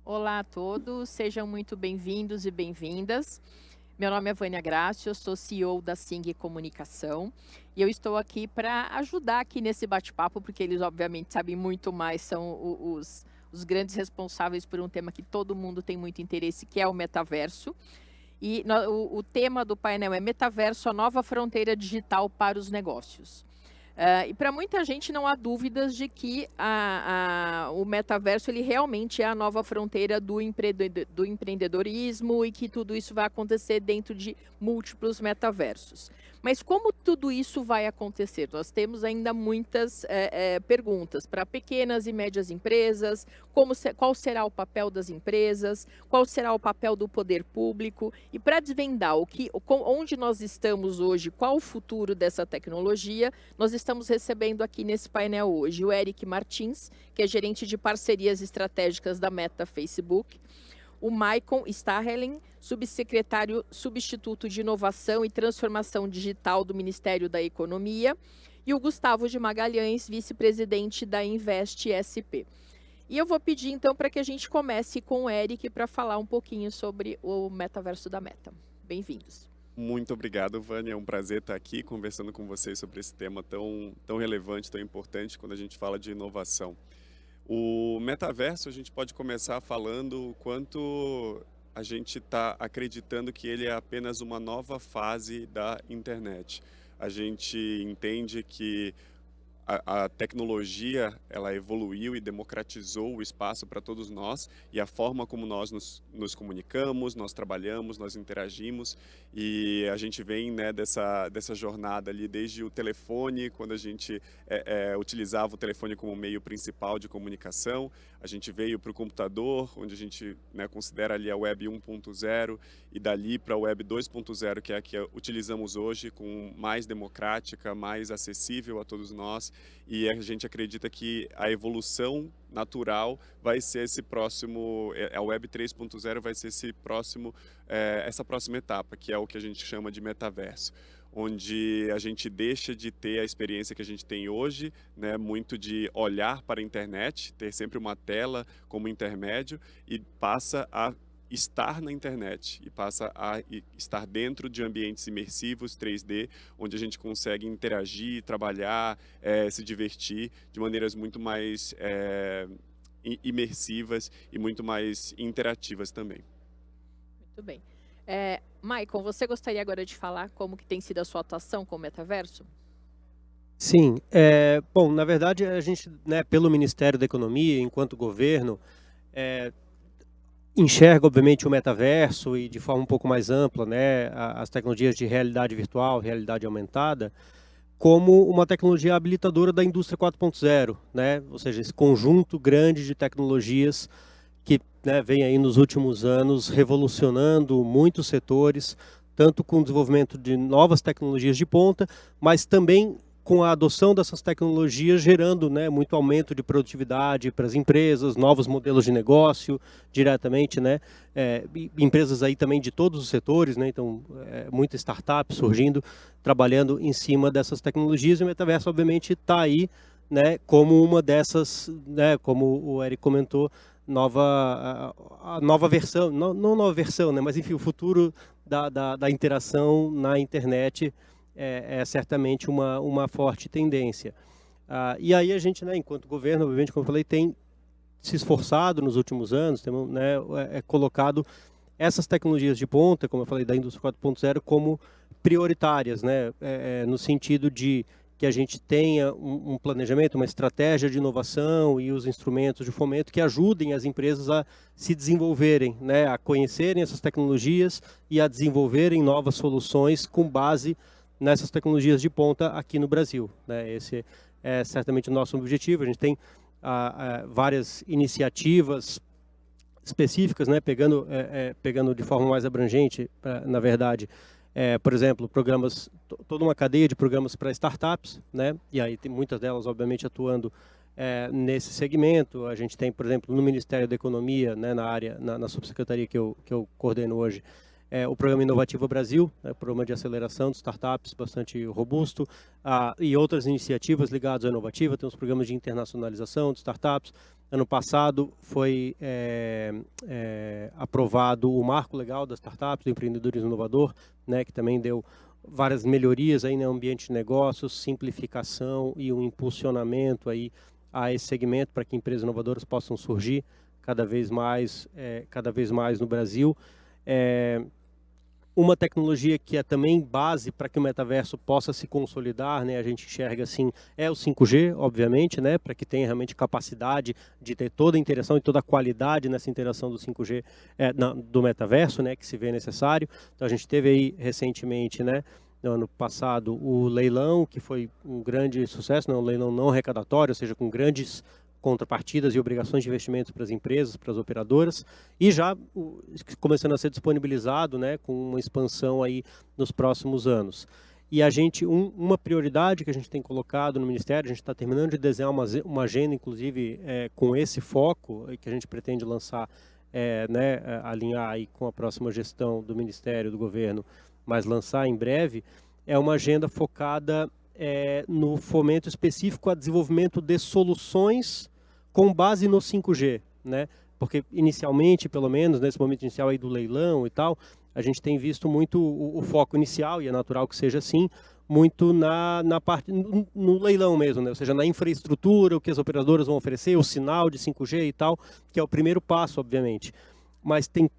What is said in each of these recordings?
Olá a todos, sejam muito bem-vindos e bem-vindas. Meu nome é Vânia Grácio, eu sou CEO da Sing Comunicação e eu estou aqui para ajudar aqui nesse bate-papo, porque eles obviamente sabem muito mais, são os grandes responsáveis por um tema que todo mundo tem muito interesse, que é o metaverso. E o tema do painel é Metaverso, a nova fronteira digital para os negócios. E para muita gente não há dúvidas de que o metaverso ele realmente é a nova fronteira do empreendedorismo e que tudo isso vai acontecer dentro de múltiplos metaversos. Mas como tudo isso vai acontecer? Nós temos ainda muitas perguntas para pequenas e médias empresas, qual será o papel das empresas, qual será o papel do poder público, e para desvendar onde nós estamos hoje, qual o futuro dessa tecnologia, nós estamos recebendo aqui nesse painel hoje o Eric Martins, que é gerente de parcerias estratégicas da Meta Facebook, o Maicon Starhelen, subsecretário substituto de Inovação e Transformação Digital do Ministério da Economia, e o Gustavo de Magalhães, vice-presidente da Invest SP. E eu vou pedir então para que a gente comece com o Eric para falar um pouquinho sobre o metaverso da Meta. Bem-vindos. Muito obrigado, Vânia. É um prazer estar aqui conversando com vocês sobre esse tema tão relevante, tão importante quando a gente fala de inovação. O metaverso, a gente pode começar falando o quanto a gente está acreditando que ele é apenas uma nova fase da internet. A gente entende que a tecnologia ela evoluiu e democratizou o espaço para todos nós e a forma como nós nos comunicamos, nós trabalhamos, nós interagimos, e a gente vem, né, dessa jornada ali desde o telefone, quando a gente utilizava o telefone como meio principal de comunicação. A gente veio para o computador, onde a gente, né, considera ali a Web 1.0, e dali para a Web 2.0, que é a que utilizamos hoje, com mais democrática, mais acessível a todos nós. E a gente acredita que a evolução natural vai ser esse próximo, a Web 3.0 vai ser essa próxima etapa, que é o que a gente chama de metaverso, onde a gente deixa de ter a experiência que a gente tem hoje, né, muito de olhar para a internet, ter sempre uma tela como intermédio, e passa a estar na internet e passa a estar dentro de ambientes imersivos 3D, onde a gente consegue interagir, trabalhar, se divertir de maneiras muito mais imersivas e muito mais interativas também. Muito bem. Maicon, você gostaria agora de falar como que tem sido a sua atuação com o metaverso? Sim, bom, na verdade a gente, né, pelo Ministério da Economia, enquanto governo, enxerga obviamente o metaverso e de forma um pouco mais ampla, né, as tecnologias de realidade virtual, realidade aumentada, como uma tecnologia habilitadora da indústria 4.0, né, ou seja, esse conjunto grande de tecnologias que, né, vem aí nos últimos anos revolucionando muitos setores, tanto com o desenvolvimento de novas tecnologias de ponta, mas também com a adoção dessas tecnologias gerando, né, muito aumento de produtividade para as empresas, novos modelos de negócio diretamente, né, empresas aí também de todos os setores, né, então muita startup surgindo, trabalhando em cima dessas tecnologias, e o metaverso obviamente está aí, né, como uma dessas, né, como o Eric comentou, a nova versão, não nova versão, né, mas enfim, o futuro da interação na internet é certamente uma forte tendência. E aí a gente, né, enquanto governo, obviamente, como eu falei, tem se esforçado nos últimos anos, tem, né, colocado essas tecnologias de ponta, como eu falei, da indústria 4.0, como prioritárias, né, no sentido de que a gente tenha um planejamento, uma estratégia de inovação e os instrumentos de fomento que ajudem as empresas a se desenvolverem, né, a conhecerem essas tecnologias e a desenvolverem novas soluções com base nessas tecnologias de ponta aqui no Brasil, né? Esse é certamente o nosso objetivo. A gente tem várias iniciativas específicas, né, pegando de forma mais abrangente, na verdade, por exemplo, toda uma cadeia de programas para startups, né, e aí tem muitas delas, obviamente, atuando nesse segmento. A gente tem, por exemplo, no Ministério da Economia, né, na subsecretaria que eu coordeno hoje, o Programa Inovativa Brasil, né, programa de aceleração de startups bastante robusto, e outras iniciativas ligadas à inovativa, tem os programas de internacionalização de startups. Ano passado foi aprovado o Marco Legal das Startups, do Empreendedorismo Inovador, né, que também deu várias melhorias aí no ambiente de negócios, simplificação e um impulsionamento aí a esse segmento para que empresas inovadoras possam surgir cada vez mais no Brasil. Uma tecnologia que é também base para que o metaverso possa se consolidar, né? A gente enxerga assim, é o 5G, obviamente, né? Para que tenha realmente capacidade de ter toda a interação e toda a qualidade nessa interação do 5G, do metaverso, né? Que se vê necessário. Então a gente teve aí recentemente, né? No ano passado, o leilão, que foi um grande sucesso, um leilão não arrecadatório, ou seja, com grandes contrapartidas e obrigações de investimentos para as empresas, para as operadoras, e já começando a ser disponibilizado, né, com uma expansão aí nos próximos anos. E a gente, uma prioridade que a gente tem colocado no Ministério, a gente está terminando de desenhar uma agenda, inclusive, com esse foco, que a gente pretende lançar, né, alinhar aí com a próxima gestão do Ministério, do Governo, mas lançar em breve, é uma agenda focada no fomento específico a desenvolvimento de soluções com base no 5G, né? Porque inicialmente, pelo menos nesse momento inicial aí do leilão e tal, a gente tem visto muito o foco inicial, e é natural que seja assim, muito na parte, no leilão mesmo, né? Ou seja, na infraestrutura, o que as operadoras vão oferecer, o sinal de 5G e tal, que é o primeiro passo, obviamente. Mas tem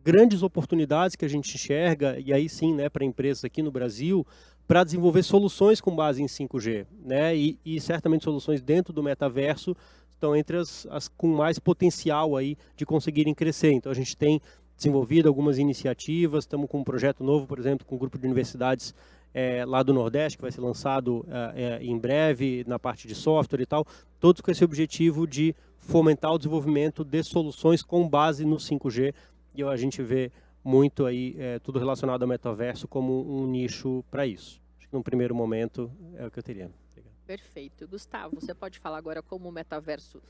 grandes oportunidades que a gente enxerga, e aí sim, né, para empresas aqui no Brasil, para desenvolver soluções com base em 5G, né? E certamente soluções dentro do metaverso estão entre as com mais potencial aí de conseguirem crescer. Então a gente tem desenvolvido algumas iniciativas, estamos com um projeto novo, por exemplo, com um grupo de universidades lá do Nordeste, que vai ser lançado em breve na parte de software e tal, todos com esse objetivo de fomentar o desenvolvimento de soluções com base no 5G, e a gente vê muito aí tudo relacionado ao metaverso como um nicho para isso. Acho que num primeiro momento é o que eu teria. Perfeito. Gustavo, você pode falar agora como o metaverso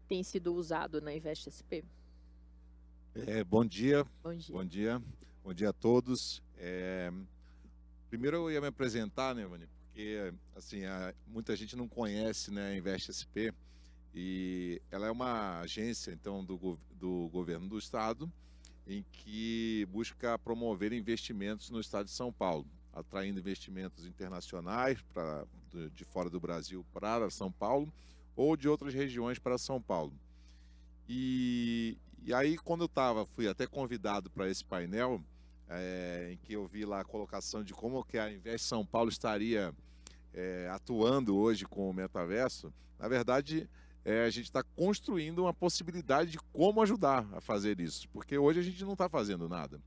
tem sido usado na Invest SP? Bom dia. Bom dia. Bom dia. Bom dia a todos. Primeiro eu ia me apresentar, né, Vani? Porque assim, muita gente não conhece, né, a Invest SP, e ela é uma agência então do governo do estado em que busca promover investimentos no estado de São Paulo, atraindo investimentos internacionais de fora do Brasil para São Paulo ou de outras regiões para São Paulo. E aí, quando eu fui até convidado para esse painel, em que eu vi lá a colocação de como que a Invest São Paulo estaria atuando hoje com o metaverso, na verdade, a gente está construindo uma possibilidade de como ajudar a fazer isso, porque hoje a gente não está fazendo nada.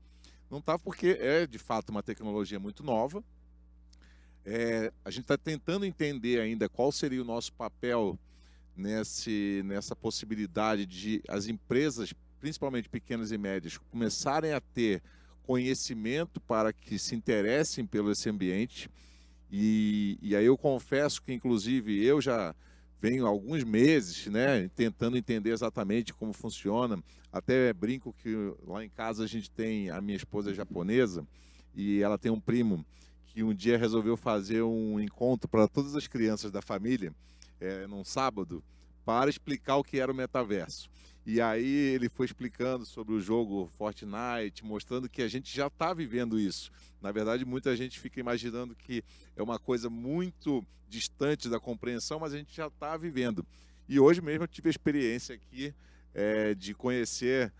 Não está porque é, de fato, uma tecnologia muito nova. A gente está tentando entender ainda qual seria o nosso papel nessa possibilidade de as empresas, principalmente pequenas e médias, começarem a ter conhecimento para que se interessem pelo esse ambiente. E aí eu confesso que, inclusive, eu já venho há alguns meses, né, tentando entender exatamente como funciona. Até brinco que lá em casa a minha esposa é japonesa, e ela tem um primo que um dia resolveu fazer um encontro para todas as crianças da família, num sábado, para explicar o que era o metaverso. E aí ele foi explicando sobre o jogo Fortnite, mostrando que a gente já está vivendo isso. Na verdade, muita gente fica imaginando que é uma coisa muito distante da compreensão, mas a gente já está vivendo. E hoje mesmo eu tive a experiência aqui de conhecer,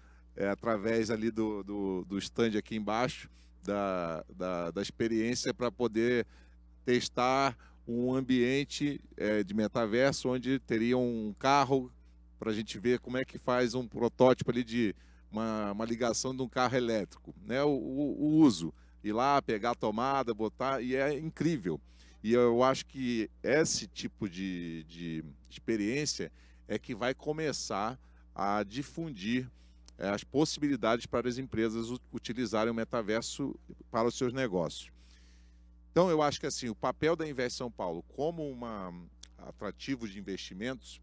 através ali do stand aqui embaixo, da experiência para poder testar um ambiente de metaverso, onde teria um carro para a gente ver como é que faz um protótipo ali de uma ligação de um carro elétrico, né? O uso, ir lá, pegar a tomada, botar, e é incrível. E eu acho que esse tipo de experiência é que vai começar a difundir as possibilidades para as empresas utilizarem o metaverso para os seus negócios. Então, eu acho que assim, o papel da Invest São Paulo como atrativo de investimentos,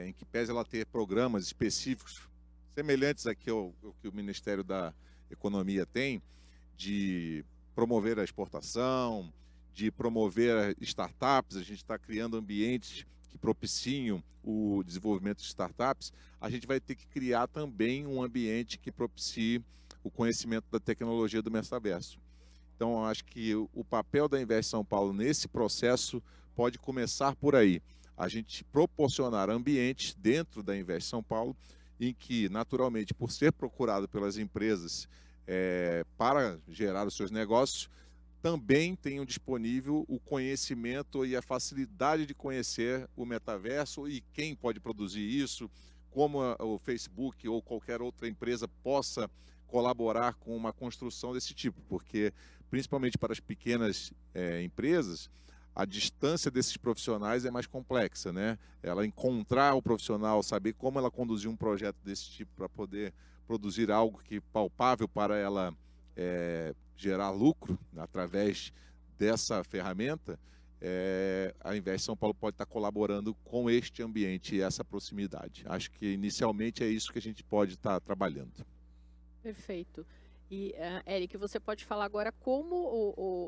em que pese ela ter programas específicos, semelhantes aqui ao que o Ministério da economia tem, de promover a exportação, de promover startups. A gente está criando ambientes que propiciam o desenvolvimento de startups. A gente vai ter que criar também um ambiente que propicie o conhecimento da tecnologia do metaverso. Então, acho que o papel da Invest São Paulo nesse processo pode começar por aí. A gente proporcionar ambientes dentro da Invest São Paulo em que, naturalmente, por ser procurado pelas empresas para gerar os seus negócios, também tenham disponível o conhecimento e a facilidade de conhecer o metaverso e quem pode produzir isso, como o Facebook ou qualquer outra empresa possa colaborar com uma construção desse tipo, porque principalmente para as pequenas empresas, a distância desses profissionais é mais complexa, né? Ela encontrar o profissional, saber como ela conduzir um projeto desse tipo para poder produzir algo que palpável para ela gerar lucro através dessa ferramenta, a Invest São Paulo pode estar colaborando com este ambiente e essa proximidade. Acho que inicialmente é isso que a gente pode estar trabalhando. Perfeito. E, Eric, você pode falar agora como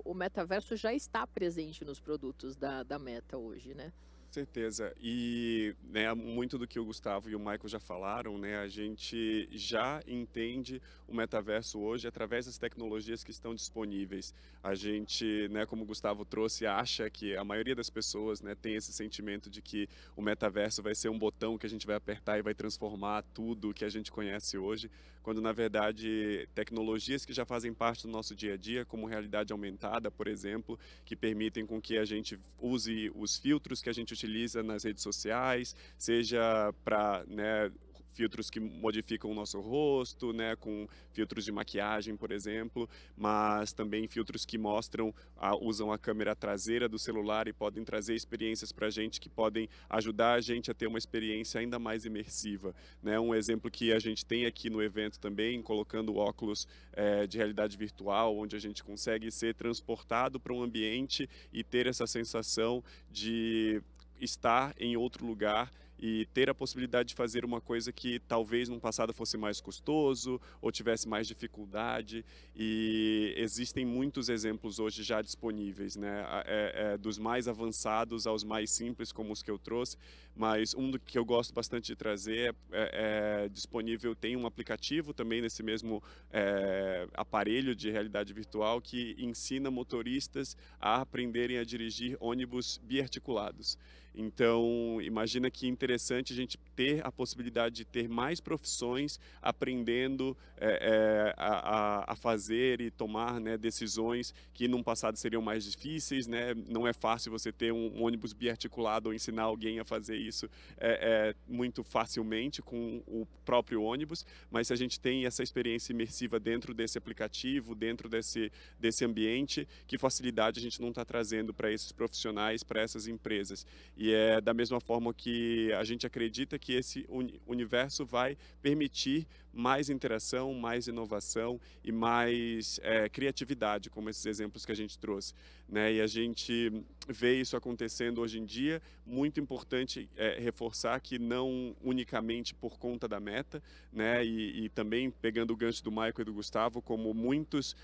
o metaverso já está presente nos produtos da Meta hoje, né? Certeza. E né, muito do que o Gustavo e o Michael já falaram, né, a gente já entende o metaverso hoje através das tecnologias que estão disponíveis. A gente, né, como o Gustavo trouxe, acha que a maioria das pessoas, né, tem esse sentimento de que o metaverso vai ser um botão que a gente vai apertar e vai transformar tudo que a gente conhece hoje, quando na verdade tecnologias que já fazem parte do nosso dia a dia, como realidade aumentada, por exemplo, que permitem com que a gente use os filtros que a gente utiliza nas redes sociais, seja para, né, filtros que modificam o nosso rosto, né, com filtros de maquiagem, por exemplo, mas também filtros que mostram, usam a câmera traseira do celular e podem trazer experiências para a gente que podem ajudar a gente a ter uma experiência ainda mais imersiva, né? Um exemplo que a gente tem aqui no evento também, colocando óculos de realidade virtual, onde a gente consegue ser transportado para um ambiente e ter essa sensação de estar em outro lugar e ter a possibilidade de fazer uma coisa que talvez no passado fosse mais custoso ou tivesse mais dificuldade, e existem muitos exemplos hoje já disponíveis, né? Dos mais avançados aos mais simples, como os que eu trouxe, mas um do que eu gosto bastante de trazer disponível, tem um aplicativo também nesse mesmo aparelho de realidade virtual que ensina motoristas a aprenderem a dirigir ônibus biarticulados. Então, imagina que interessante a gente ter a possibilidade de ter mais profissões aprendendo a fazer e tomar, né, decisões que num passado seriam mais difíceis, né? Não é fácil você ter um ônibus biarticulado ou ensinar alguém a fazer isso muito facilmente com o próprio ônibus, mas se a gente tem essa experiência imersiva dentro desse aplicativo, dentro desse ambiente, que facilidade a gente não está trazendo para esses profissionais, para essas empresas. E é da mesma forma que a gente acredita que esse universo vai permitir mais interação, mais inovação e mais criatividade, como esses exemplos que a gente trouxe, né? E a gente vê isso acontecendo hoje em dia. Muito importante reforçar que não unicamente por conta da Meta, né? E também pegando o gancho do Michael e do Gustavo, como muitos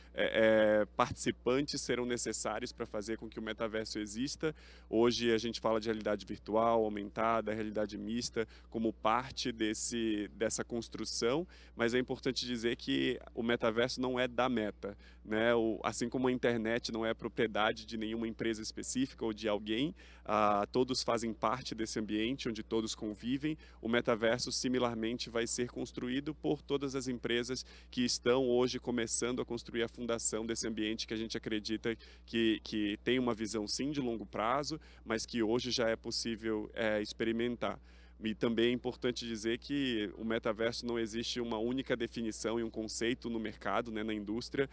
participantes serão necessários para fazer com que o metaverso exista. Hoje a gente fala de realidade virtual, aumentada, realidade mista, como parte dessa construção, mas é importante dizer que o metaverso não é da Meta, né? Assim como a internet não é propriedade de nenhuma empresa específica ou de alguém, todos fazem parte desse ambiente onde todos convivem. O metaverso, similarmente, vai ser construído por todas as empresas que estão hoje começando a construir a fundação desse ambiente que a gente acredita que tem uma visão, sim, de longo prazo, mas que hoje já é possível experimentar. E também é importante dizer que o metaverso não existe uma única definição e um conceito no mercado, né, na indústria.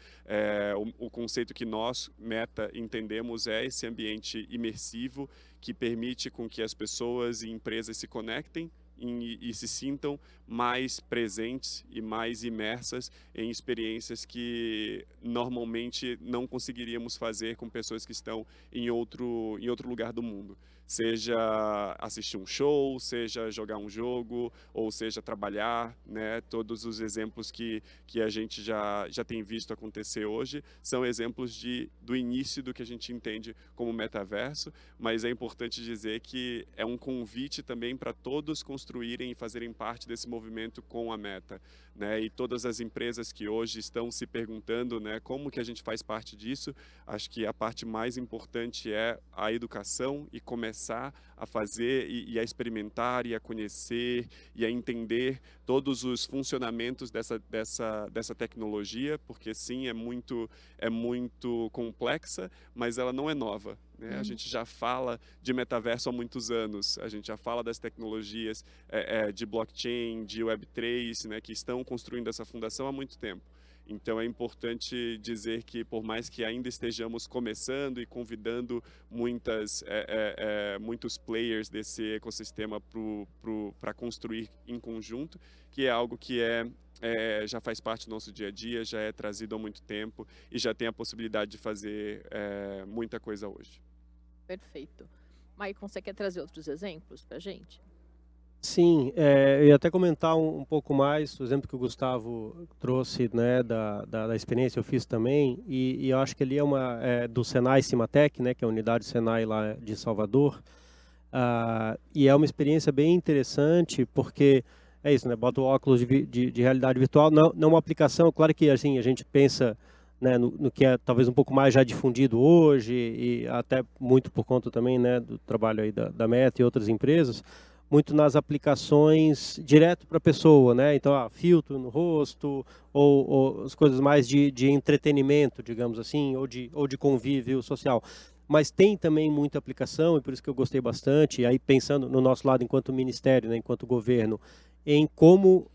O conceito que nós, Meta, entendemos é esse ambiente imersivo que permite com que as pessoas e empresas se conectem e se sintam mais presentes e mais imersas em experiências que normalmente não conseguiríamos fazer com pessoas que estão em outro lugar do mundo. seja assistir um show, seja jogar um jogo, ou seja trabalhar, né? Todos os exemplos que a gente já tem visto acontecer hoje são exemplos do início do que a gente entende como metaverso, mas é importante dizer que é um convite também para todos construírem e fazerem parte desse movimento com a Meta, né? E todas as empresas que hoje estão se perguntando, né, como que a gente faz parte disso, acho que a parte mais importante é a educação e começar a fazer e a experimentar e a conhecer e a entender todos os funcionamentos dessa tecnologia, porque sim, é muito complexa, mas ela não é nova, né? A gente já fala de metaverso há muitos anos, a gente já fala das tecnologias de blockchain, de Web3, né, que estão construindo essa fundação há muito tempo. Então é importante dizer que, por mais que ainda estejamos começando e convidando muitos players desse ecossistema para construir em conjunto, que é algo que já faz parte do nosso dia a dia, já é trazido há muito tempo e já tem a possibilidade de fazer muita coisa hoje. Perfeito. Maicon, você quer trazer outros exemplos para a gente? Sim, eu ia até comentar um pouco mais, o exemplo que o Gustavo trouxe, né, da experiência eu fiz também, e eu acho que ali do Senai Cimatec, né, que é a unidade Senai lá de Salvador, e é uma experiência bem interessante, porque é isso, né, bota o óculos de realidade virtual, não uma aplicação, claro que assim, a gente pensa, né, no que é talvez um pouco mais já difundido hoje, e até muito por conta também, né, do trabalho aí da Meta e outras empresas, muito nas aplicações direto para a pessoa, né? Então, filtro no rosto, ou as coisas mais de entretenimento, digamos assim, ou de convívio social. Mas tem também muita aplicação, e por isso que eu gostei bastante, e aí pensando no nosso lado enquanto ministério, né, enquanto governo, em como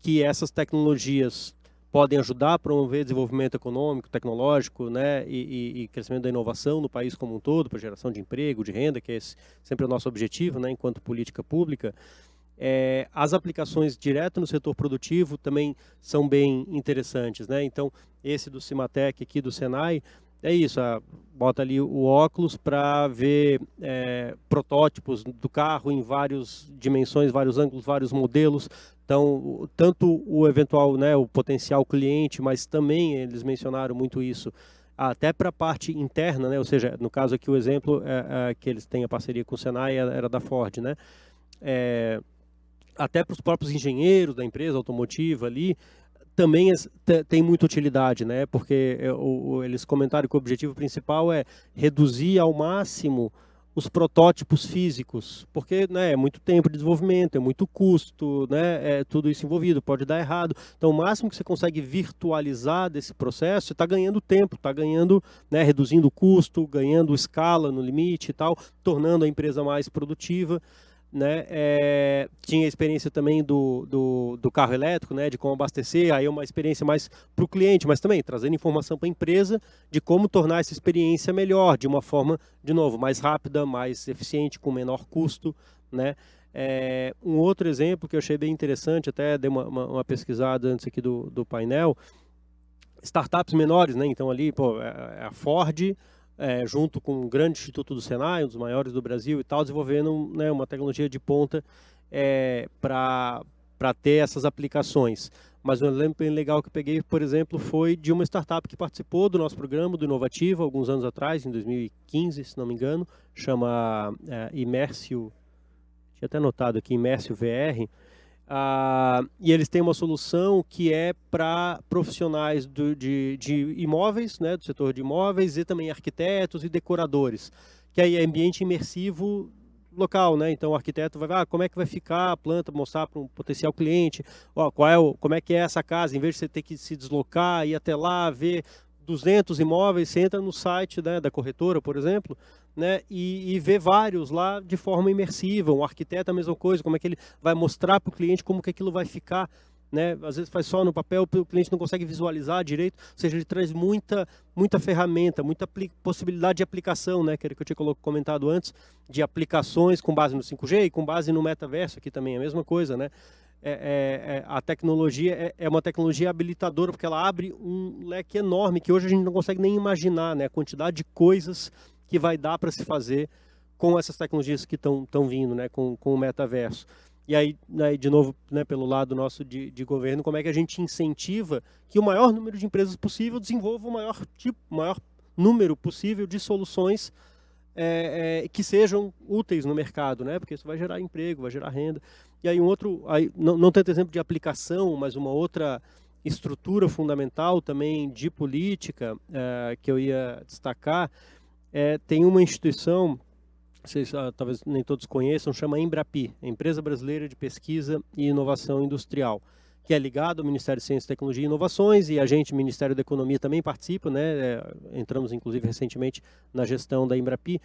que essas tecnologias podem ajudar a promover desenvolvimento econômico, tecnológico, né, e crescimento da inovação no país como um todo, para geração de emprego, de renda, que é sempre o nosso objetivo, né, enquanto política pública. As aplicações direto no setor produtivo também são bem interessantes, né? Então, esse do Cimatec aqui do Senai, é isso, bota ali o óculos para ver protótipos do carro em várias dimensões, vários ângulos, vários modelos. Então, tanto o eventual, né, o potencial cliente, mas também eles mencionaram muito isso, até para a parte interna, né? Ou seja, no caso aqui o exemplo que eles têm a parceria com o Senai era da Ford, né? Até para os próprios engenheiros da empresa automotiva ali, também tem muita utilidade, né? Porque eles comentaram que o objetivo principal é reduzir ao máximo os protótipos físicos, porque, né, é muito tempo de desenvolvimento, é muito custo, né, tudo isso envolvido, pode dar errado. Então, o máximo que você consegue virtualizar desse processo, você está ganhando tempo, está ganhando, né, reduzindo o custo, ganhando escala no limite e tal, tornando a empresa mais produtiva. Né, tinha a experiência também do carro elétrico, né, de como abastecer, aí é uma experiência mais para o cliente, mas também trazendo informação para a empresa de como tornar essa experiência melhor, de uma forma, de novo, mais rápida, mais eficiente, com menor custo, né. Um outro exemplo que eu achei bem interessante, até dei uma pesquisada antes aqui do painel, startups menores, né, então ali, a Ford, junto com um grande instituto do Senai, um dos maiores do Brasil e tal, desenvolvendo, né, uma tecnologia de ponta para ter essas aplicações. Mas um exemplo bem legal que eu peguei, por exemplo, foi de uma startup que participou do nosso programa, do Inovativa, alguns anos atrás, em 2015, se não me engano, chama Imersio, tinha até anotado aqui, Imersio VR, e eles têm uma solução que é para profissionais de imóveis, né, do setor de imóveis, e também arquitetos e decoradores, que aí é ambiente imersivo local, né? Então o arquiteto vai ver como é que vai ficar a planta, mostrar para um potencial cliente, como é que é essa casa, em vez de você ter que se deslocar, ir até lá, ver 200 imóveis, você entra no site, né, da corretora, por exemplo, né, e vê vários lá de forma imersiva. Um arquiteto a mesma coisa, como é que ele vai mostrar para o cliente como que aquilo vai ficar, né? Às vezes faz só no papel, o cliente não consegue visualizar direito, ou seja, ele traz muita ferramenta, muita possibilidade de aplicação, né, que era o que eu tinha comentado antes, de aplicações com base no 5G e com base no metaverso, aqui também é a mesma coisa, né? A tecnologia é uma tecnologia habilitadora, porque ela abre um leque enorme que hoje a gente não consegue nem imaginar, né? A quantidade de coisas que vai dar para se fazer com essas tecnologias que estão vindo, né, com o metaverso. E aí, né, de novo, né, pelo lado nosso de governo, como é que a gente incentiva que o maior número de empresas possível desenvolva o maior número possível de soluções que sejam úteis no mercado, né? Porque isso vai gerar emprego, vai gerar renda. E aí não tanto exemplo de aplicação, mas uma outra estrutura fundamental também de política que eu ia destacar, tem uma instituição, vocês talvez nem todos conheçam, chama Embrapi, Empresa Brasileira de Pesquisa e Inovação Industrial, que é ligado ao Ministério de Ciência, Tecnologia e Inovações, e a gente, Ministério da Economia, também participa, né? Entramos, inclusive, recentemente na gestão da Embrapi.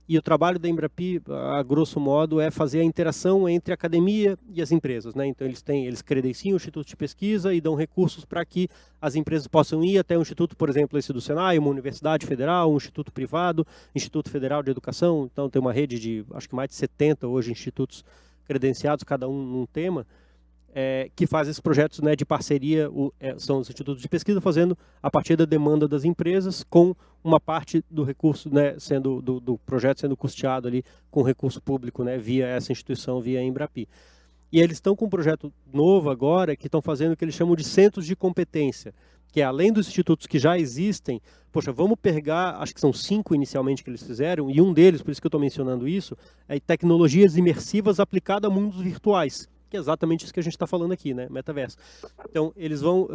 E o trabalho da Embrapi, a grosso modo, é fazer a interação entre a academia e as empresas, né? Então, eles credenciam o Instituto de Pesquisa e dão recursos para que as empresas possam ir até um instituto, por exemplo, esse do Senai, uma universidade federal, um instituto privado, Instituto Federal de Educação. Então, tem uma rede de, acho que mais de 70 hoje, institutos credenciados, cada um num tema, que faz esses projetos, né, de parceria, são os institutos de pesquisa fazendo a partir da demanda das empresas, com uma parte do recurso, né, do projeto sendo custeado ali com recurso público, né, via essa instituição, via a Embrapi. E eles estão com um projeto novo agora, que estão fazendo o que eles chamam de centros de competência, que é além dos institutos que já existem, poxa, vamos pegar, acho que são 5 inicialmente que eles fizeram, e um deles, por isso que eu estou mencionando isso, é tecnologias imersivas aplicadas a mundos virtuais, que é exatamente isso que a gente está falando aqui, né? Metaverso. Então, eles vão...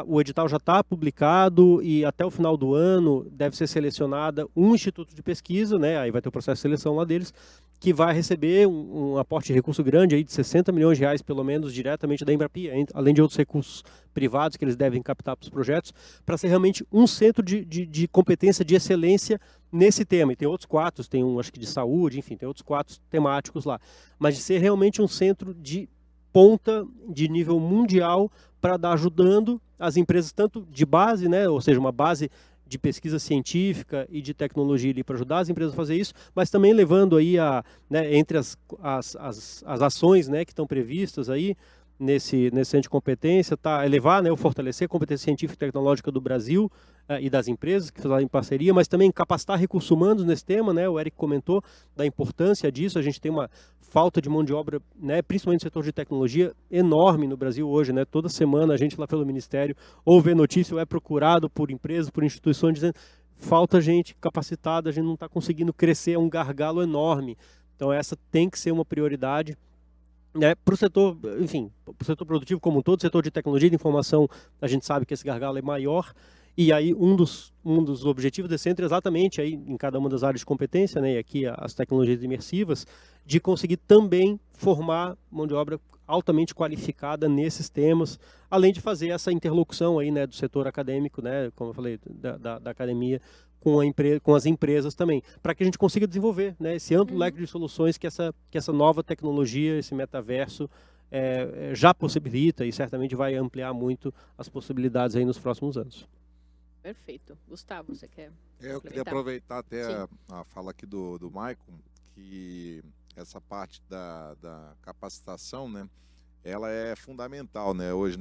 o edital já está publicado e até o final do ano deve ser selecionada um instituto de pesquisa, né? Aí vai ter o processo de seleção lá deles, que vai receber um aporte de recurso grande aí de 60 milhões de reais, pelo menos, diretamente da Embrapi, além de outros recursos privados que eles devem captar para os projetos, para ser realmente um centro de competência, de excelência nesse tema. E tem outros 4, tem um, acho que de saúde, enfim, tem outros 4 temáticos lá. Mas de ser realmente um centro de ponta de nível mundial para dar ajudando as empresas tanto de base, né, ou seja, uma base de pesquisa científica e de tecnologia ali para ajudar as empresas a fazer isso, mas também levando aí entre as ações, né, que estão previstas aí nesse centro de competência, elevar, né, fortalecer a competência científica e tecnológica do Brasil e das empresas que fazem parceria, mas também capacitar recursos humanos nesse tema, né? O Eric comentou da importância disso. A gente tem uma falta de mão de obra, né, principalmente no setor de tecnologia, enorme no Brasil hoje, né? Toda semana a gente lá pelo Ministério ou vê notícia ou é procurado por empresas, por instituições dizendo falta gente capacitada, a gente não está conseguindo crescer, é um gargalo enorme. Então essa tem que ser uma prioridade. Para o setor, enfim, para o setor produtivo como um todo, setor de tecnologia e de informação, a gente sabe que esse gargalo é maior, e aí um dos objetivos desse centro é exatamente aí, em cada uma das áreas de competência, né, e aqui as tecnologias imersivas, de conseguir também formar mão de obra altamente qualificada nesses temas, além de fazer essa interlocução aí, né, do setor acadêmico, né, como eu falei, da academia, com as empresas também, para que a gente consiga desenvolver, né, esse amplo leque de soluções que essa nova tecnologia, esse metaverso já possibilita e certamente vai ampliar muito as possibilidades aí nos próximos anos. Perfeito. Gustavo, você quer Eu queria aproveitar até a fala aqui do Maicon, que essa parte da capacitação, né, ela é fundamental, né, hoje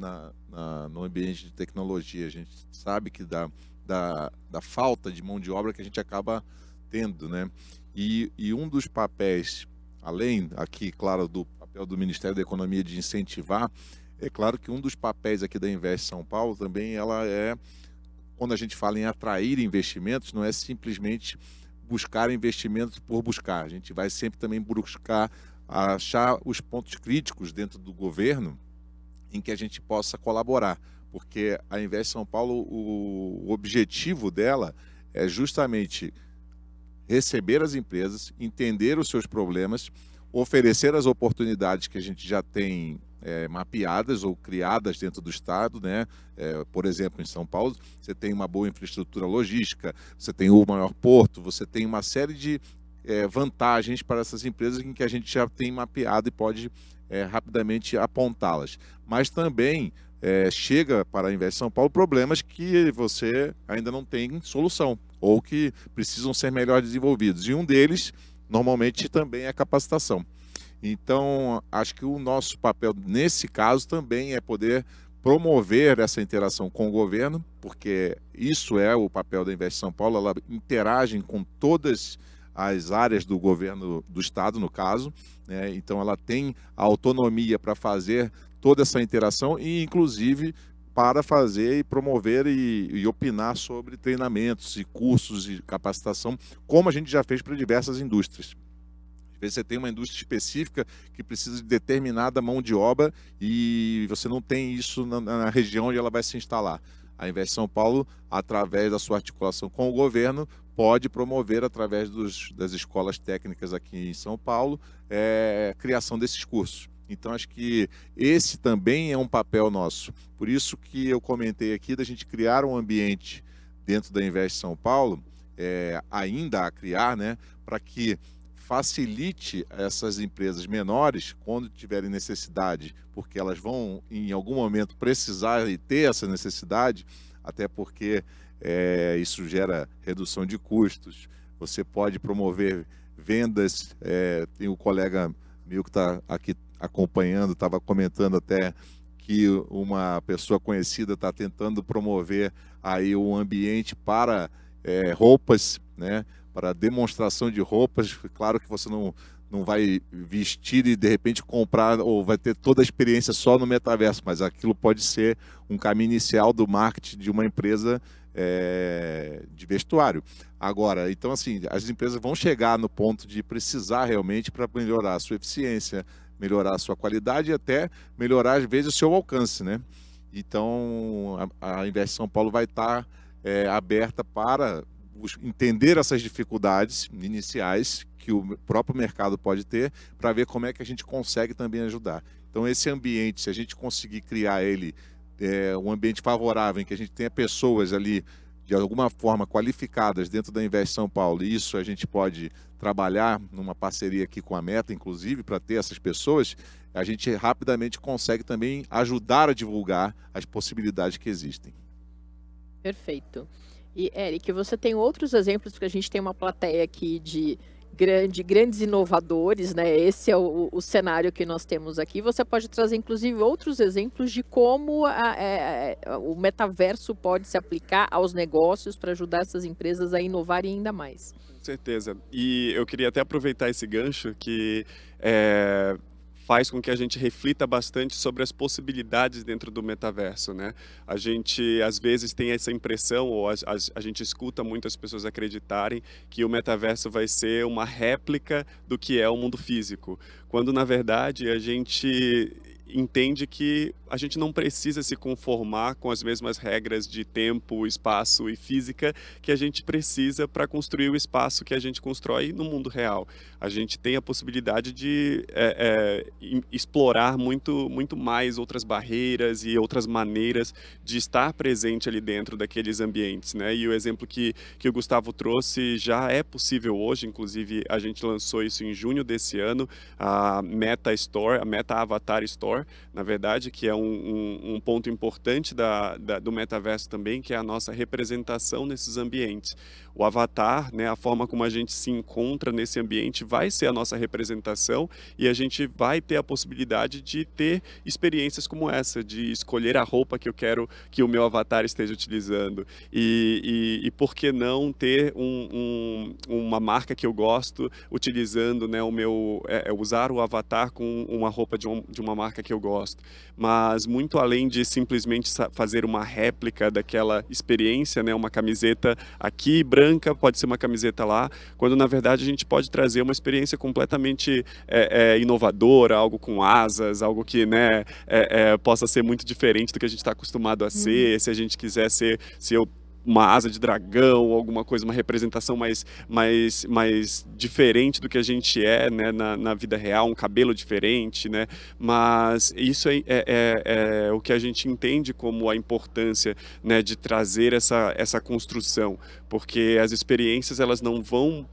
no ambiente de tecnologia. A gente sabe que da falta de mão de obra que a gente acaba tendo, né? E um dos papéis, além aqui, claro, do papel do Ministério da Economia de incentivar, é claro que um dos papéis aqui da Invest São Paulo também, ela quando a gente fala em atrair investimentos, não é simplesmente buscar investimentos por buscar. A gente vai sempre também buscar achar os pontos críticos dentro do governo em que a gente possa colaborar. Porque a Invest São Paulo, o objetivo dela é justamente receber as empresas, entender os seus problemas, oferecer as oportunidades que a gente já tem mapeadas ou criadas dentro do Estado, né? Por exemplo, em São Paulo, você tem uma boa infraestrutura logística, você tem o maior porto, você tem uma série de vantagens para essas empresas em que a gente já tem mapeado e pode rapidamente apontá-las. Mas também chega para a Invest São Paulo problemas que você ainda não tem solução ou que precisam ser melhor desenvolvidos. E um deles, normalmente, também é a capacitação. Então, acho que o nosso papel nesse caso também é poder promover essa interação com o governo, porque isso é o papel da Invest São Paulo, ela interage com todas as áreas do governo do estado, no caso, né? Então ela tem a autonomia para fazer toda essa interação e, inclusive, para fazer e promover e opinar sobre treinamentos e cursos de capacitação, como a gente já fez para diversas indústrias. Às vezes você tem uma indústria específica que precisa de determinada mão de obra e você não tem isso na região onde ela vai se instalar. A Invest São Paulo, através da sua articulação com o governo, pode promover, através das escolas técnicas aqui em São Paulo, criação desses cursos. Então, acho que esse também é um papel nosso. Por isso que eu comentei aqui da gente criar um ambiente dentro da Invest São Paulo, ainda a criar, né, para que facilite essas empresas menores, quando tiverem necessidade, porque elas vão, em algum momento, precisar e ter essa necessidade, até porque isso gera redução de custos. Você pode promover vendas, tem o colega meu que está aqui acompanhando, estava comentando até que uma pessoa conhecida está tentando promover aí um ambiente para roupas, né, para demonstração de roupas. Claro que você não vai vestir e de repente comprar, ou vai ter toda a experiência só no metaverso, mas aquilo pode ser um caminho inicial do marketing de uma empresa de vestuário. Agora, então assim, as empresas vão chegar no ponto de precisar realmente para melhorar a sua eficiência, melhorar a sua qualidade e até melhorar, às vezes, o seu alcance, né? Então, a Invest São Paulo vai estar aberta para entender essas dificuldades iniciais que o próprio mercado pode ter, para ver como é que a gente consegue também ajudar. Então, esse ambiente, se a gente conseguir criar ele, um ambiente favorável, em que a gente tenha pessoas ali, de alguma forma, qualificadas dentro da Invest São Paulo, e isso a gente pode trabalhar numa parceria aqui com a Meta, inclusive, para ter essas pessoas, a gente rapidamente consegue também ajudar a divulgar as possibilidades que existem. Perfeito. E, Eric, você tem outros exemplos, porque a gente tem uma plateia aqui de grandes inovadores, né? Esse é o cenário que nós temos aqui. Você pode trazer, inclusive, outros exemplos de como o metaverso pode se aplicar aos negócios para ajudar essas empresas a inovarem ainda mais. Com certeza. E eu queria até aproveitar esse gancho que faz com que a gente reflita bastante sobre as possibilidades dentro do metaverso, né? A gente, às vezes, tem essa impressão, ou a gente escuta muitas pessoas acreditarem que o metaverso vai ser uma réplica do que é o mundo físico, quando, na verdade, a gente entende que a gente não precisa se conformar com as mesmas regras de tempo, espaço e física que a gente precisa para construir o espaço que a gente constrói no mundo real. A gente tem a possibilidade de explorar muito mais outras barreiras e outras maneiras de estar presente ali dentro daqueles ambientes, né? E o exemplo que o Gustavo trouxe já é possível hoje. Inclusive, a gente lançou isso em junho desse ano, a Meta Store, a Meta Avatar Store, na verdade, que é um ponto importante do metaverso também, que é a nossa representação nesses ambientes. O avatar, né, a forma como a gente se encontra nesse ambiente vai ser a nossa representação, e a gente vai ter a possibilidade de ter experiências como essa, de escolher a roupa que eu quero que o meu avatar esteja utilizando, e por que não ter uma marca que eu gosto utilizando, né, usar o avatar com uma roupa de uma marca que eu gosto. Mas muito além de simplesmente fazer uma réplica daquela experiência, né, uma camiseta aqui branca, pode ser uma camiseta lá, quando na verdade a gente pode trazer uma experiência completamente inovadora, algo com asas, algo que, né, possa ser muito diferente do que a gente está acostumado a ser. Se a gente quiser ser uma asa de dragão, alguma coisa, uma representação mais diferente do que a gente né, na vida real, um cabelo diferente, né? Mas isso é o que a gente entende como a importância, né, de trazer essa construção, porque as experiências, elas não vão...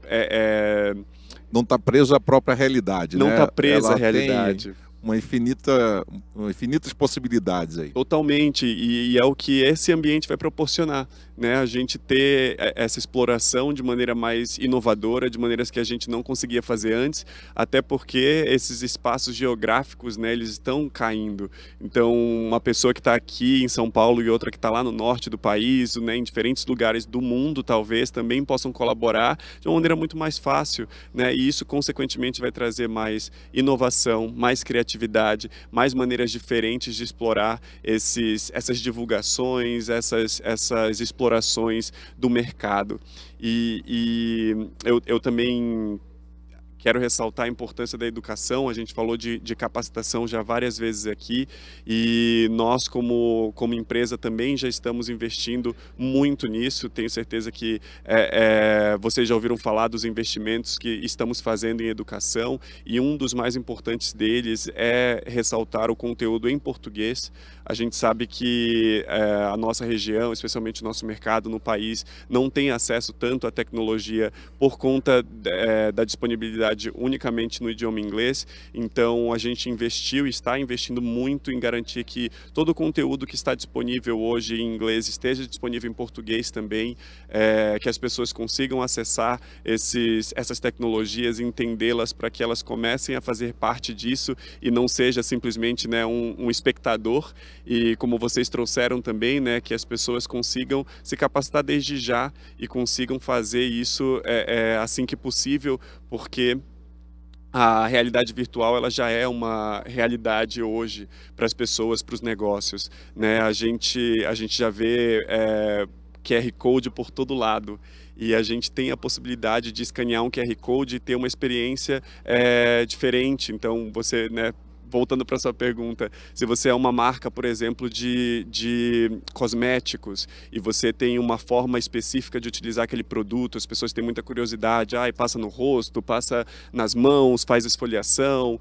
não está preso à própria realidade, não né? está presa à Ela realidade. tem infinitas possibilidades aí. Totalmente, e é o que esse ambiente vai proporcionar, né? A gente ter essa exploração de maneira mais inovadora, de maneiras que a gente não conseguia fazer antes, até porque esses espaços geográficos, né, eles estão caindo. Então, uma pessoa que está aqui em São Paulo e outra que está lá no norte do país, né, em diferentes lugares do mundo, talvez, também possam colaborar de uma maneira muito mais fácil, né? E isso, consequentemente, vai trazer mais inovação, mais criatividade, mais maneiras diferentes de explorar essas divulgações, essas explorações do mercado. E eu também quero ressaltar a importância da educação. A gente falou de capacitação já várias vezes aqui, e nós, como empresa, também já estamos investindo muito nisso. Tenho certeza que vocês já ouviram falar dos investimentos que estamos fazendo em educação, e um dos mais importantes deles é ressaltar o conteúdo em português. A gente sabe que a nossa região, especialmente o nosso mercado no país, não tem acesso tanto à tecnologia por conta da disponibilidade unicamente no idioma inglês. Então a gente investiu e está investindo muito em garantir que todo o conteúdo que está disponível hoje em inglês esteja disponível em português também, que as pessoas consigam acessar essas tecnologias e entendê-las, para que elas comecem a fazer parte disso e não seja simplesmente, né, um espectador. E como vocês trouxeram também, né, que as pessoas consigam se capacitar desde já e consigam fazer isso assim que possível, porque a realidade virtual, ela já é uma realidade hoje para as pessoas, para os negócios, né? A gente já vê QR Code por todo lado, e a gente tem a possibilidade de escanear um QR Code e ter uma experiência diferente. Então, você, né, voltando para a sua pergunta, se você é uma marca, por exemplo, de cosméticos, e você tem uma forma específica de utilizar aquele produto, as pessoas têm muita curiosidade, passa no rosto, passa nas mãos, faz esfoliação,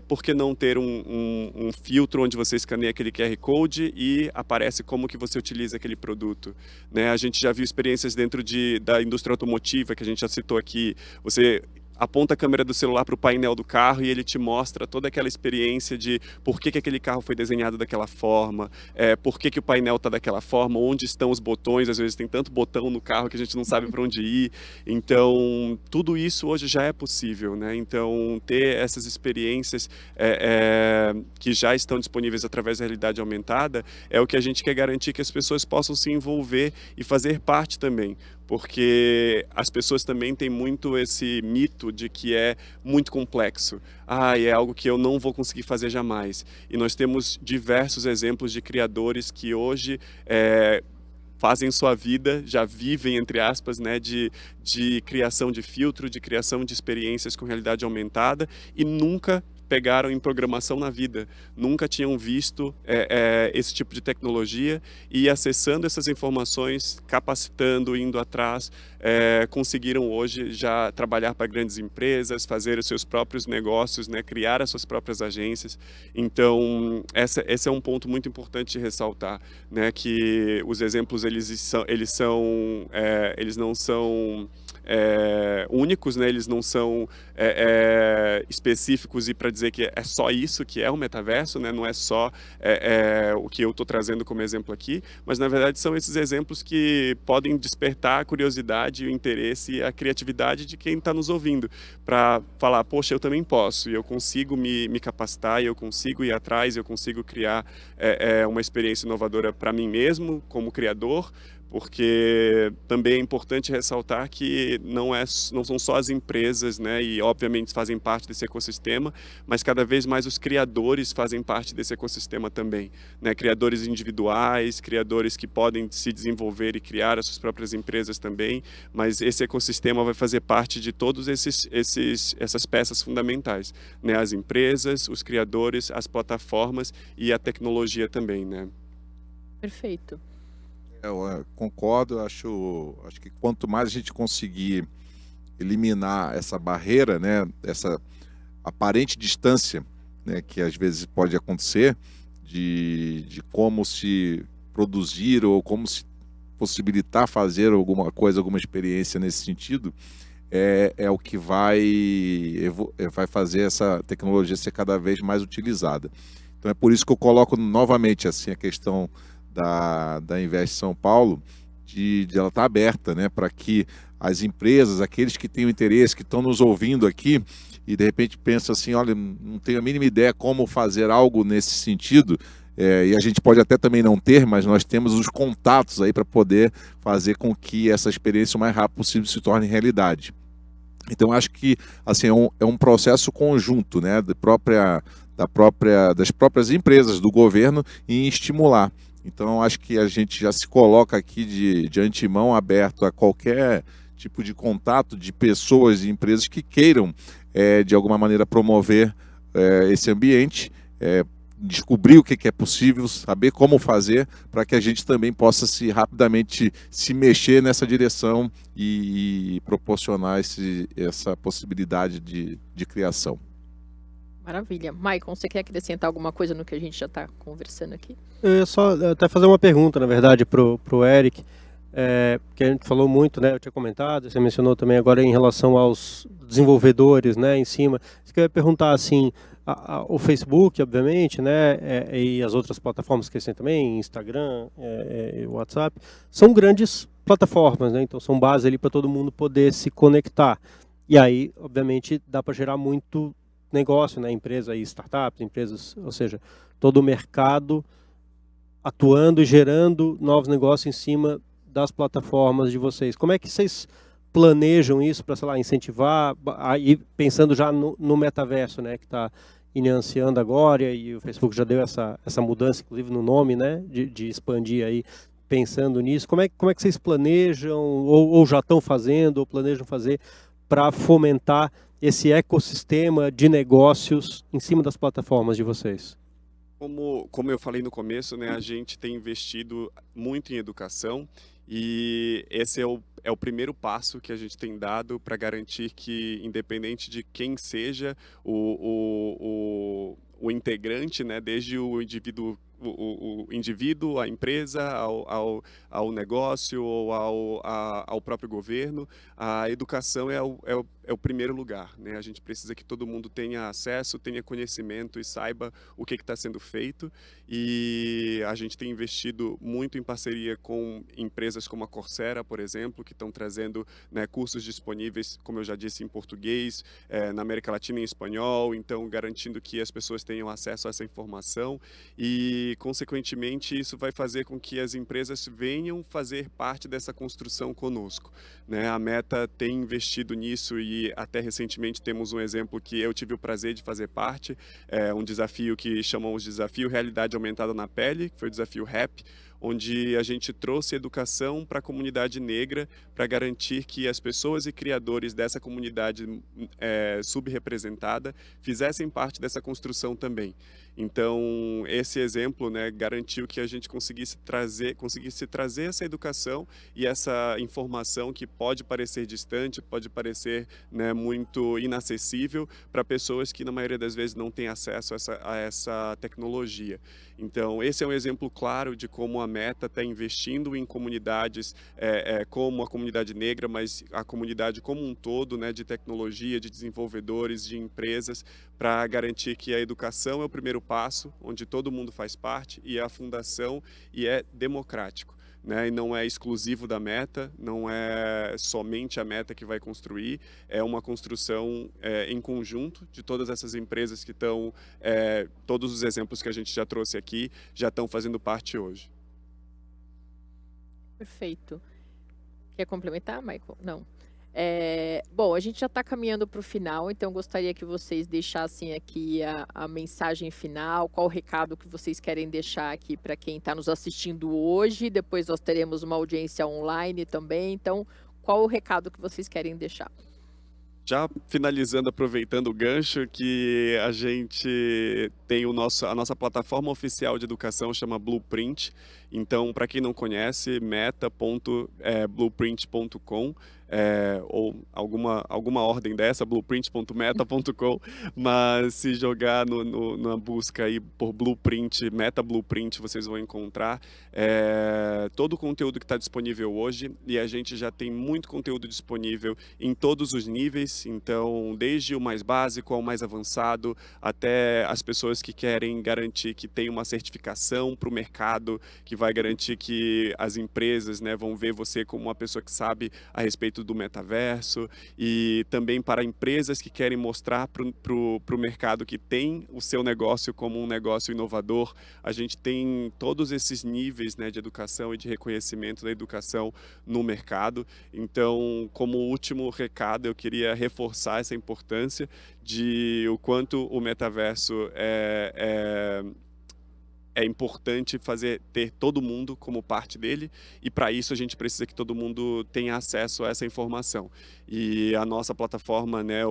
por que não ter um filtro onde você escaneia aquele QR Code e aparece como que você utiliza aquele produto, né? A gente já viu experiências dentro da indústria automotiva, que a gente já citou aqui. Você aponta a câmera do celular para o painel do carro e ele te mostra toda aquela experiência de por que aquele carro foi desenhado daquela forma, por que o painel está daquela forma, onde estão os botões. Às vezes tem tanto botão no carro que a gente não sabe para onde ir. Então, tudo isso hoje já é possível, né? Então, ter essas experiências que já estão disponíveis através da realidade aumentada é o que a gente quer garantir, que as pessoas possam se envolver e fazer parte também. Porque as pessoas também têm muito esse mito de que é muito complexo. É algo que eu não vou conseguir fazer jamais. E nós temos diversos exemplos de criadores que hoje fazem sua vida, já vivem, entre aspas, né, de criação de filtro, de criação de experiências com realidade aumentada, e nunca pegaram em programação na vida, nunca tinham visto esse tipo de tecnologia, e acessando essas informações, capacitando, indo atrás, conseguiram hoje já trabalhar para grandes empresas, fazer os seus próprios negócios, né, criar as suas próprias agências. Então, esse é um ponto muito importante de ressaltar, né, que os exemplos eles não são únicos, né? Eles não são específicos e para dizer que é só isso que é o metaverso, né? Não é só o que eu estou trazendo como exemplo aqui, mas na verdade são esses exemplos que podem despertar a curiosidade, o interesse e a criatividade de quem está nos ouvindo, para falar, poxa, eu também posso, e eu consigo me capacitar, e eu consigo ir atrás, eu consigo criar uma experiência inovadora para mim mesmo, como criador. Porque também é importante ressaltar que não são só as empresas, né, e obviamente fazem parte desse ecossistema, mas cada vez mais os criadores fazem parte desse ecossistema também, né? Criadores individuais, criadores que podem se desenvolver e criar as suas próprias empresas também, mas esse ecossistema vai fazer parte de todos essas peças fundamentais, né? As empresas, os criadores, as plataformas e a tecnologia também, né? Perfeito. Eu concordo, acho que quanto mais a gente conseguir eliminar essa barreira, né, essa aparente distância, né, que às vezes pode acontecer, de como se produzir ou como se possibilitar fazer alguma coisa, alguma experiência nesse sentido, é o que vai fazer essa tecnologia ser cada vez mais utilizada. Então é por isso que eu coloco novamente assim a questão da Invest São Paulo, de ela estar aberta, né, para que as empresas, aqueles que têm o interesse, que estão nos ouvindo aqui e de repente pensam assim, olha, não tenho a mínima ideia como fazer algo nesse sentido, e a gente pode até também não ter, mas nós temos os contatos aí para poder fazer com que essa experiência o mais rápido possível se torne realidade. Então acho que assim é um processo conjunto, né, das próprias empresas, do governo, em estimular. Então acho que a gente já se coloca aqui de antemão aberto a qualquer tipo de contato de pessoas e empresas que queiram de alguma maneira promover esse ambiente, descobrir o que é possível, saber como fazer, para que a gente também possa rapidamente se mexer nessa direção e proporcionar essa possibilidade de criação. Maravilha. Maicon, você quer acrescentar alguma coisa no que a gente já está conversando aqui? Só até fazer uma pergunta, na verdade, pro Eric, porque a gente falou muito, né? Eu tinha comentado, você mencionou também agora em relação aos desenvolvedores, né? Em cima, você quer perguntar assim, o Facebook, obviamente, né? E as outras plataformas que tem também, Instagram, WhatsApp, são grandes plataformas, né? Então são base ali para todo mundo poder se conectar. E aí, obviamente, dá para gerar muito negócio, né? Empresa e startups, empresas, ou seja, todo o mercado atuando e gerando novos negócios em cima das plataformas de vocês. Como é que vocês planejam isso para, sei lá, incentivar, aí pensando já no metaverso, né, que está iniciando agora, e o Facebook já deu essa mudança, inclusive no nome, né, de expandir aí, pensando nisso. Como é que vocês planejam, ou já estão fazendo, ou planejam fazer, para fomentar esse ecossistema de negócios em cima das plataformas de vocês? Como eu falei no começo, né, a gente tem investido muito em educação e esse é o primeiro passo que a gente tem dado para garantir que, independente de quem seja o integrante, né, desde o indivíduo, a empresa, ao negócio ou ao próprio governo, a educação é o primeiro lugar, né? A gente precisa que todo mundo tenha acesso, tenha conhecimento e saiba o que está sendo feito, e a gente tem investido muito em parceria com empresas como a Coursera, por exemplo, que estão trazendo, né, cursos disponíveis, como eu já disse, em português, na América Latina em espanhol, então garantindo que as pessoas tenham acesso a essa informação e, consequentemente, isso vai fazer com que as empresas venham fazer parte dessa construção conosco, né? A Meta tem investido nisso e até recentemente temos um exemplo que eu tive o prazer de fazer parte, um desafio que chamamos de Desafio Realidade Aumentada na Pele, que foi o desafio RAP, onde a gente trouxe educação para a comunidade negra para garantir que as pessoas e criadores dessa comunidade subrepresentada fizessem parte dessa construção também. Então, esse exemplo, né, garantiu que a gente conseguisse trazer essa educação e essa informação que pode parecer distante, pode parecer, né, muito inacessível para pessoas que, na maioria das vezes, não têm acesso a essa tecnologia. Então, esse é um exemplo claro de como a Meta está investindo em comunidades como a comunidade negra, mas a comunidade como um todo, né, de tecnologia, de desenvolvedores, de empresas, para garantir que a educação é o primeiro passo, onde todo mundo faz parte, e a fundação e é democrático, né? E não é exclusivo da Meta, não é somente a Meta que vai construir, é uma construção em conjunto de todas essas empresas que estão, todos os exemplos que a gente já trouxe aqui, já estão fazendo parte hoje. Perfeito. Quer complementar, Michael? Não. Bom, a gente já está caminhando para o final, então gostaria que vocês deixassem aqui a mensagem final, qual o recado que vocês querem deixar aqui para quem está nos assistindo hoje. Depois nós teremos uma audiência online também, então qual o recado que vocês querem deixar? Já finalizando, aproveitando o gancho, que a gente tem a nossa plataforma oficial de educação, chama Blueprint. Então, para quem não conhece, meta.blueprint.com. ou alguma ordem dessa, blueprint.meta.com, mas se jogar na busca aí por Blueprint, Meta Blueprint, vocês vão encontrar todo o conteúdo que está disponível hoje, e a gente já tem muito conteúdo disponível em todos os níveis, então desde o mais básico ao mais avançado, até as pessoas que querem garantir que tem uma certificação para o mercado, que vai garantir que as empresas, né, vão ver você como uma pessoa que sabe a respeito do metaverso, e também para empresas que querem mostrar para o mercado que tem o seu negócio como um negócio inovador. A gente tem todos esses níveis, né, de educação e de reconhecimento da educação no mercado. Então, como último recado, eu queria reforçar essa importância de o quanto o metaverso é importante ter todo mundo como parte dele, e para isso a gente precisa que todo mundo tenha acesso a essa informação. E a nossa plataforma, né,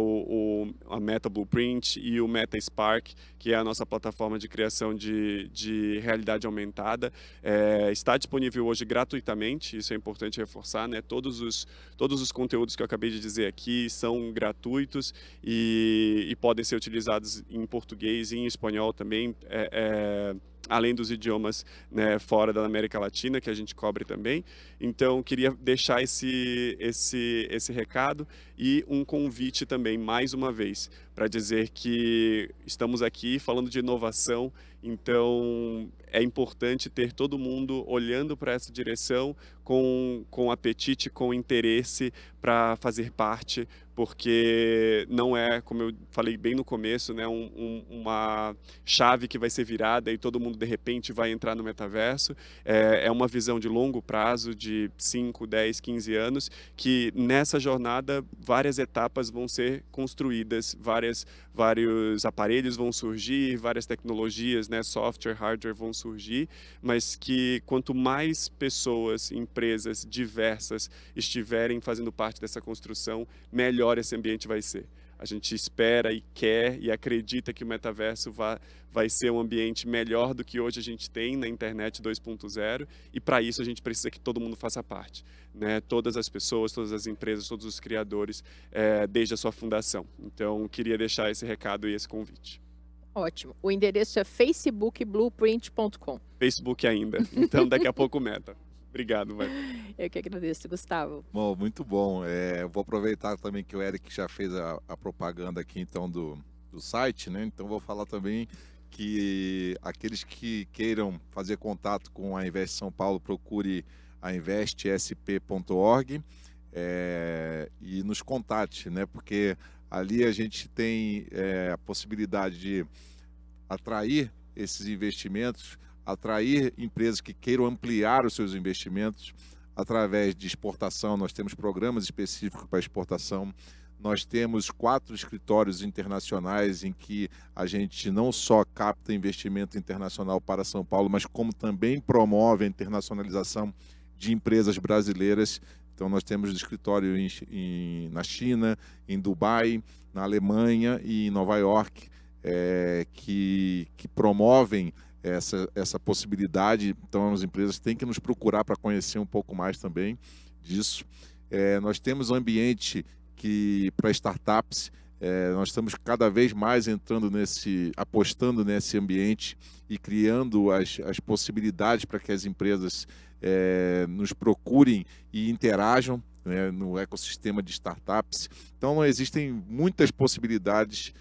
a Meta Blueprint e o Meta Spark, que é a nossa plataforma de criação de realidade aumentada, está disponível hoje gratuitamente. Isso é importante reforçar, né? Todos os conteúdos que eu acabei de dizer aqui são gratuitos e podem ser utilizados em português e em espanhol também, além dos idiomas, né, fora da América Latina, que a gente cobre também. Então, queria deixar esse recado e um convite também, mais uma vez, para dizer que estamos aqui falando de inovação, então é importante ter todo mundo olhando para essa direção com apetite, com interesse para fazer parte, porque não é, como eu falei bem no começo, né, uma chave que vai ser virada e todo mundo de repente vai entrar no metaverso. É uma visão de longo prazo, de 5, 10, 15 anos, que nessa jornada várias etapas vão ser construídas, vários aparelhos vão surgir, várias tecnologias, né, software, hardware vão surgir, mas que quanto mais pessoas, empresas diversas estiverem fazendo parte dessa construção, melhor esse ambiente vai ser. A gente espera e quer e acredita que o metaverso vai ser um ambiente melhor do que hoje a gente tem na internet 2.0, e para isso a gente precisa que todo mundo faça parte, né? Todas as pessoas, todas as empresas, todos os criadores, desde a sua fundação. Então, queria deixar esse recado e esse convite. Ótimo. O endereço é facebookblueprint.com. Facebook ainda, então daqui a pouco Meta. Obrigado, vai. Eu que agradeço, Gustavo. Bom, muito bom. Eu vou aproveitar também que o Eric já fez a propaganda aqui, então, do site, né? Então, vou falar também que aqueles que queiram fazer contato com a Invest São Paulo, procure a investsp.org e nos contate, né? Porque ali a gente tem a possibilidade de atrair esses investimentos, atrair empresas que queiram ampliar os seus investimentos através de exportação. Nós temos programas específicos para exportação. Nós temos 4 escritórios internacionais em que a gente não só capta investimento internacional para São Paulo, mas como também promove a internacionalização de empresas brasileiras. Então, nós temos escritório na China, em Dubai, na Alemanha e em Nova York, que promovem essa possibilidade. Então, as empresas têm que nos procurar para conhecer um pouco mais também disso. Nós temos um ambiente para startups, nós estamos cada vez mais apostando nesse ambiente e criando as possibilidades para que as empresas nos procurem e interajam, né, no ecossistema de startups. Então, existem muitas possibilidades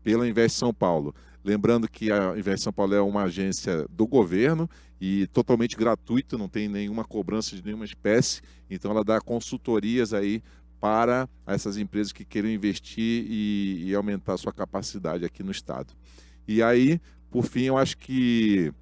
pela Invest São Paulo. Lembrando que a Invest São Paulo é uma agência do governo e totalmente gratuita, não tem nenhuma cobrança de nenhuma espécie. Então, ela dá consultorias aí para essas empresas que queiram investir e aumentar a sua capacidade aqui no estado. E aí, por fim, eu acho que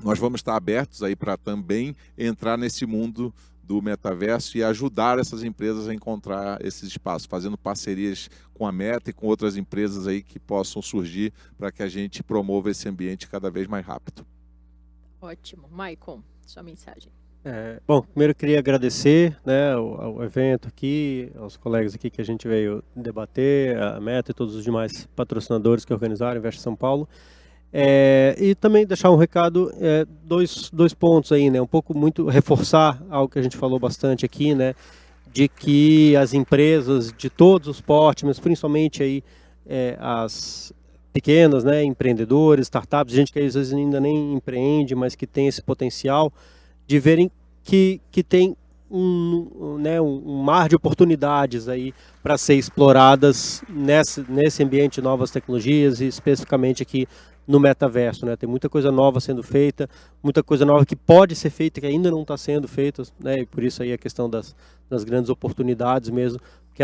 nós vamos estar abertos aí para também entrar nesse mundo do metaverso e ajudar essas empresas a encontrar esses espaços, fazendo parcerias com a Meta e com outras empresas aí que possam surgir para que a gente promova esse ambiente cada vez mais rápido. Ótimo. Maicon, sua mensagem. Bom, primeiro eu queria agradecer, né, ao evento aqui, aos colegas aqui que a gente veio debater, a Meta e todos os demais patrocinadores que organizaram a Invest São Paulo. E também deixar um recado, dois pontos aí, né, um pouco muito reforçar algo que a gente falou bastante aqui, né, de que as empresas de todos os portes, mas principalmente aí as pequenas, né, empreendedores, startups, gente que às vezes ainda nem empreende, mas que tem esse potencial de verem que tem um mar de oportunidades aí para ser exploradas nesse ambiente de novas tecnologias e especificamente aqui no metaverso, né? Tem muita coisa nova sendo feita, muita coisa nova que pode ser feita que ainda não está sendo feita, né? E por isso aí a questão das grandes oportunidades mesmo, que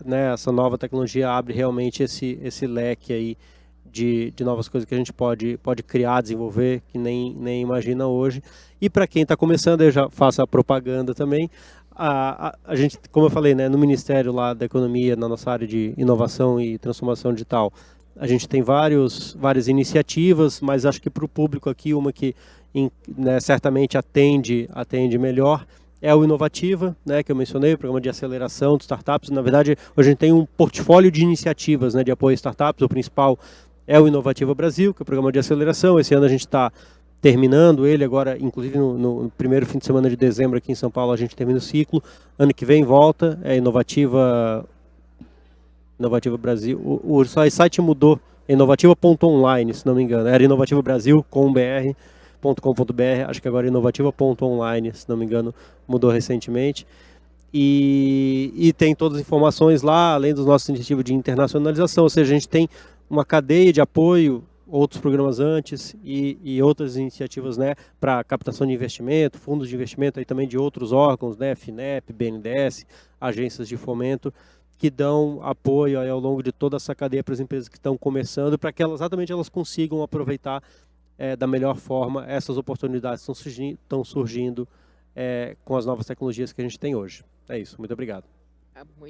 né, essa nova tecnologia abre realmente esse leque aí de novas coisas que a gente pode criar, desenvolver, que nem imagina hoje. E para quem está começando, eu já faço a propaganda também, a gente, como eu falei, né, no Ministério lá da Economia, na nossa área de inovação e transformação digital, a gente tem várias iniciativas, mas acho que para o público aqui, uma que né, certamente atende melhor, é o Inovativa, né, que eu mencionei, o programa de aceleração de startups. Na verdade, hoje a gente tem um portfólio de iniciativas, né, de apoio a startups. O principal é o Inovativa Brasil, que é o programa de aceleração. Esse ano a gente está terminando ele, agora, inclusive no primeiro fim de semana de dezembro aqui em São Paulo, a gente termina o ciclo. Ano que vem volta, é Inovativa Brasil. O site mudou, inovativa.online, se não me engano. Era Inovativa Brasil, .com.br, acho que agora é inovativa.online, se não me engano, mudou recentemente. E tem todas as informações lá, além dos nossos iniciativos de internacionalização, ou seja, a gente tem uma cadeia de apoio, outros programas antes e outras iniciativas, né, para captação de investimento, fundos de investimento aí também de outros órgãos, né, FINEP, BNDES, agências de fomento, que dão apoio aí ao longo de toda essa cadeia para as empresas que estão começando, para que exatamente elas consigam aproveitar da melhor forma essas oportunidades que estão surgindo com as novas tecnologias que a gente tem hoje. É isso, muito obrigado.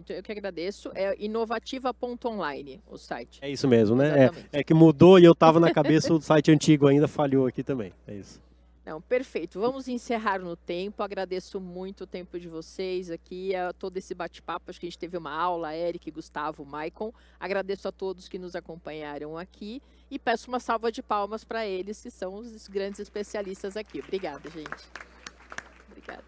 Eu que agradeço. É inovativa.online o site. É isso mesmo, né? Exatamente. É que mudou e eu estava na cabeça, o site antigo ainda falhou aqui também. É isso. Não, perfeito. Vamos encerrar no tempo. Agradeço muito o tempo de vocês aqui, todo esse bate-papo. Acho que a gente teve uma aula, Eric, Gustavo, Maicon. Agradeço a todos que nos acompanharam aqui e peço uma salva de palmas para eles, que são os grandes especialistas aqui. Obrigada, gente. Obrigada.